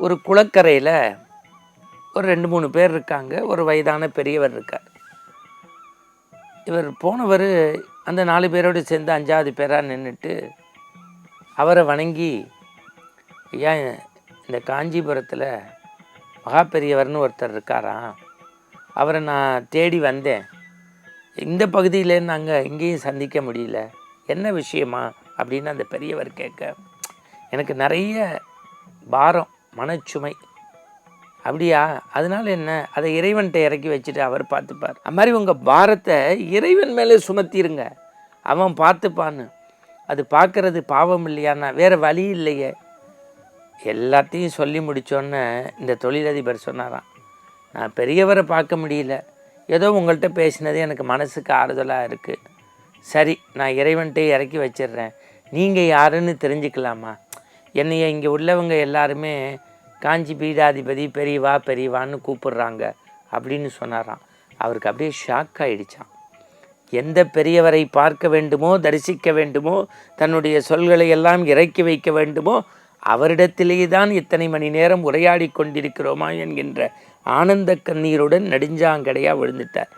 ஒரு குளக்கரையில் ஒரு 2-3 பேர் இருக்காங்க. ஒரு வயதான பெரியவர் இருக்கார். இவர் போனவர் அந்த 4 பேரோடு சேர்ந்து 5வது பேராக நின்றுட்டு அவரை வணங்கி, ஐயா, இந்த காஞ்சிபுரத்தில் மகா பெரியவர்னு ஒருத்தர் இருக்காராம், அவரை நான் தேடி வந்தேன். இந்த பகுதியில் நாங்கள் எங்கேயும் சந்திக்க முடியல, என்ன விஷயமா அப்படின்னு அந்த பெரியவர் கேட்க, எனக்கு நிறைய பாரம், மனச்சுமை. அப்படியா, அதனால என்ன, அதை இறைவன்கிட்ட இறக்கி வச்சுட்டு அவர் பார்த்துப்பார். அது மாதிரி உங்கள் பாரத்தை இறைவன் மேலே சுமத்திருங்க, அவன் பார்த்துப்பான்னு. அது பார்க்கறது பாவம் இல்லையான்னா வேறு வழி இல்லையே. எல்லாத்தையும் சொல்லி முடித்தோன்னே இந்த தொழிலதிபர் சொன்னாராம், நான் பெரியவரை பார்க்க முடியல, ஏதோ உங்கள்கிட்ட பேசினது எனக்கு மனசுக்கு ஆறுதலாக இருக்குது. சரி, நான் இறைவன்கிட்டே இறக்கி வச்சிடுறேன், நீங்கள் யாருன்னு தெரிஞ்சுக்கலாமா? என்னைய இங்கே உள்ளவங்க எல்லாருமே காஞ்சி பீடாதிபதி பெரியவா பெரியவான்னு கூப்பிடுறாங்க அப்படின்னு சொன்னாராம். அவருக்கு அப்படியே ஷாக் ஆகிடுச்சான். எந்த பெரியவரை பார்க்க வேண்டுமோ, தரிசிக்க வேண்டுமோ, தன்னுடைய சொல்களை எல்லாம் இறக்கி வைக்க வேண்டுமோ, அவரிடத்திலேயே தான் இத்தனை மணி நேரம் உரையாடி கொண்டிருக்கிறோமா என்கின்ற ஆனந்த கண்ணீருடன் நெடுஞ்சாங்கடையாக விழுந்துட்டார்.